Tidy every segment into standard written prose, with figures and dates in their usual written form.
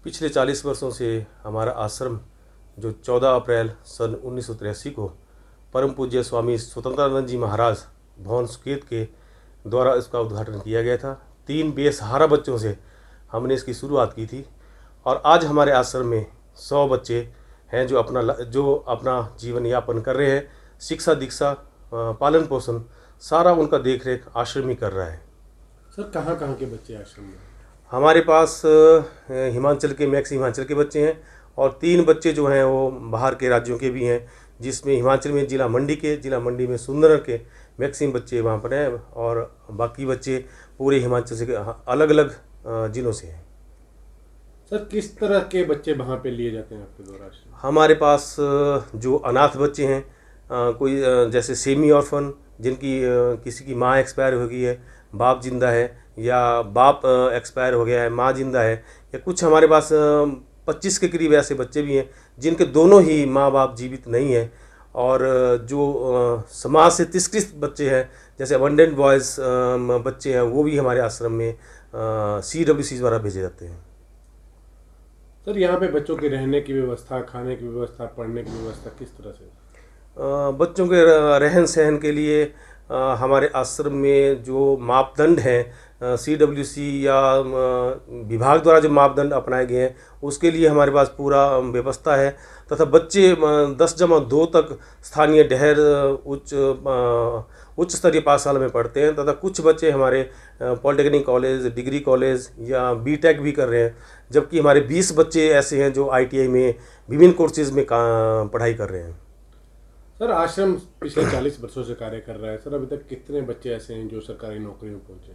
पिछले 40 वर्षों से हमारा आश्रम जो 14 अप्रैल सन 1983 को परम पूज्य स्वामी स्वतंत्रानंद जी महाराज भवन सुकेत के द्वारा इसका उद्घाटन किया गया था। 3 बेसहारा बच्चों से हमने इसकी शुरुआत की थी और आज हमारे आश्रम में 100 बच्चे हैं जो अपना जीवन यापन कर रहे हैं। शिक्षा दीक्षा पालन पोषण सारा उनका देखरेख आश्रम ही कर रहा है। सर कहाँ के बच्चे आश्रम में? हमारे पास हिमाचल के हिमाचल के बच्चे हैं और 3 बच्चे जो हैं वो बाहर के राज्यों के भी हैं, जिसमें हिमाचल में जिला मंडी में सुंदर के मैक्सिमम बच्चे वहाँ पर हैं और बाकी बच्चे पूरे हिमाचल से अलग अलग जिलों से हैं। सर किस तरह के बच्चे वहाँ पे लिए जाते हैं आपके द्वारा? हमारे पास जो अनाथ बच्चे हैं, कोई जैसे सेमी ऑर्फन जिनकी किसी की माँ एक्सपायर हो गई है, बाप जिंदा है, या बाप एक्सपायर हो गया है, माँ जिंदा है, या कुछ हमारे पास 25 के करीब ऐसे बच्चे भी हैं जिनके दोनों ही माँ बाप जीवित नहीं हैं। और जो समाज से तिरस्कृत बच्चे हैं जैसे अबंडेंट बॉयज़ बच्चे हैं, वो भी हमारे आश्रम में CWC द्वारा भेजे जाते हैं। सर यहाँ पे बच्चों के रहने की व्यवस्था, खाने की व्यवस्था, पढ़ने की व्यवस्था किस तरह से? बच्चों के रहन सहन के लिए हमारे आश्रम में जो मापदंड हैं CWC या विभाग द्वारा जो मापदंड अपनाए गए हैं उसके लिए हमारे पास पूरा व्यवस्था है तथा बच्चे 10-2 तक स्थानीय डहर उच्च स्तरीय पाठशाला में पढ़ते हैं तथा कुछ बच्चे हमारे पॉलिटेक्निक कॉलेज, डिग्री कॉलेज या BTech भी कर रहे हैं, जबकि हमारे 20 बच्चे ऐसे हैं जो ITI में विभिन्न कोर्सेज में पढ़ाई कर रहे हैं। सर आश्रम पिछले 40 वर्षों से कार्य कर रहा है। सर अभी तक कितने बच्चे ऐसे हैं जो सरकारी नौकरी में पहुंचे?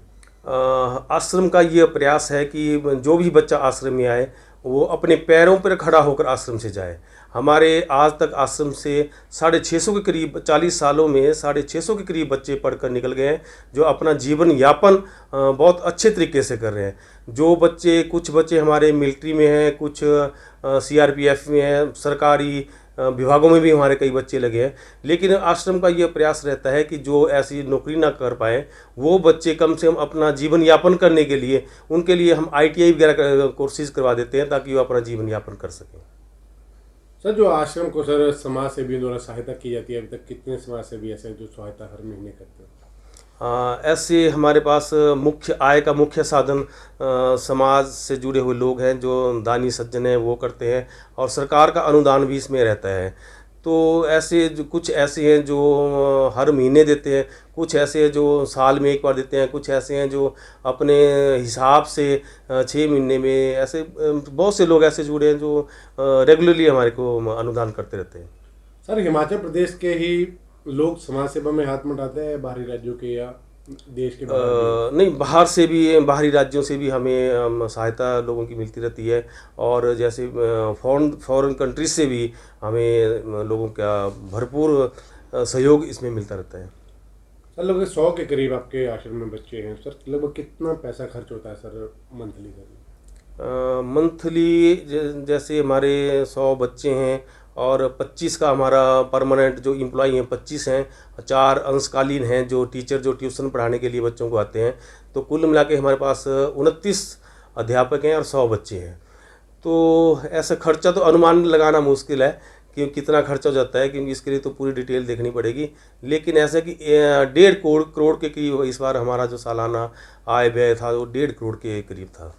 आश्रम का ये प्रयास है कि जो भी बच्चा आश्रम में आए वो अपने पैरों पर खड़ा होकर आश्रम से जाए। हमारे आज तक आश्रम से 650 के करीब 40 सालों में 650 के करीब बच्चे पढ़कर निकल गए हैं जो अपना जीवन यापन बहुत अच्छे तरीके से कर रहे हैं। कुछ बच्चे हमारे मिलिट्री में हैं, कुछ CRPF में हैं, सरकारी विभागों में भी हमारे कई बच्चे लगे हैं। लेकिन आश्रम का ये प्रयास रहता है कि जो ऐसी नौकरी ना कर पाए वो बच्चे कम से कम अपना जीवन यापन करने के लिए उनके लिए हम ITI वगैरह कोर्सेज करवा देते हैं ताकि वो अपना जीवन यापन कर सकें। सर जो आश्रम को सर समाज सेवियों द्वारा सहायता की जाती है, अभी तक कितने समाज सेवी ऐसे हैं जो सहायता हर महीने करते हैं? ऐसे हमारे पास मुख्य आय का मुख्य साधन समाज से जुड़े हुए लोग हैं जो दानी सज्जन हैं वो करते हैं और सरकार का अनुदान भी इसमें रहता है। तो कुछ ऐसे हैं जो हर महीने देते हैं, कुछ ऐसे हैं जो साल में एक बार देते हैं, कुछ ऐसे हैं जो अपने हिसाब से 6 महीने में, ऐसे बहुत से लोग ऐसे जुड़े हैं जो रेगुलरली हमारे को अनुदान करते रहते हैं। सर हिमाचल प्रदेश के ही लोग समाज सेवा में हाथ मटाते हैं बाहरी राज्यों के या देश के बाहर? नहीं, बाहरी राज्यों से भी हमें सहायता लोगों की मिलती रहती है और जैसे फॉरेन कंट्रीज से भी हमें लोगों का भरपूर सहयोग इसमें मिलता रहता है। सर लगभग 100 के करीब आपके आश्रम में बच्चे हैं। सर लगभग कितना पैसा खर्च होता है सर मंथली? मंथली जैसे हमारे 100 बच्चे हैं और 25 का हमारा परमानेंट जो एम्प्लॉई हैं 25 हैं, 4 अंशकालीन हैं जो टीचर जो ट्यूशन पढ़ाने के लिए बच्चों को आते हैं। तो कुल मिला के हमारे पास 29 अध्यापक हैं और 100 बच्चे हैं। तो ऐसा खर्चा तो अनुमान लगाना मुश्किल है कि कितना खर्चा हो जाता है, क्योंकि इसके लिए तो पूरी डिटेल देखनी पड़ेगी। लेकिन ऐसा कि 1.5 करोड़ के करीब इस बार हमारा जो सालाना आय व्यय था वो 1.5 करोड़ के करीब था।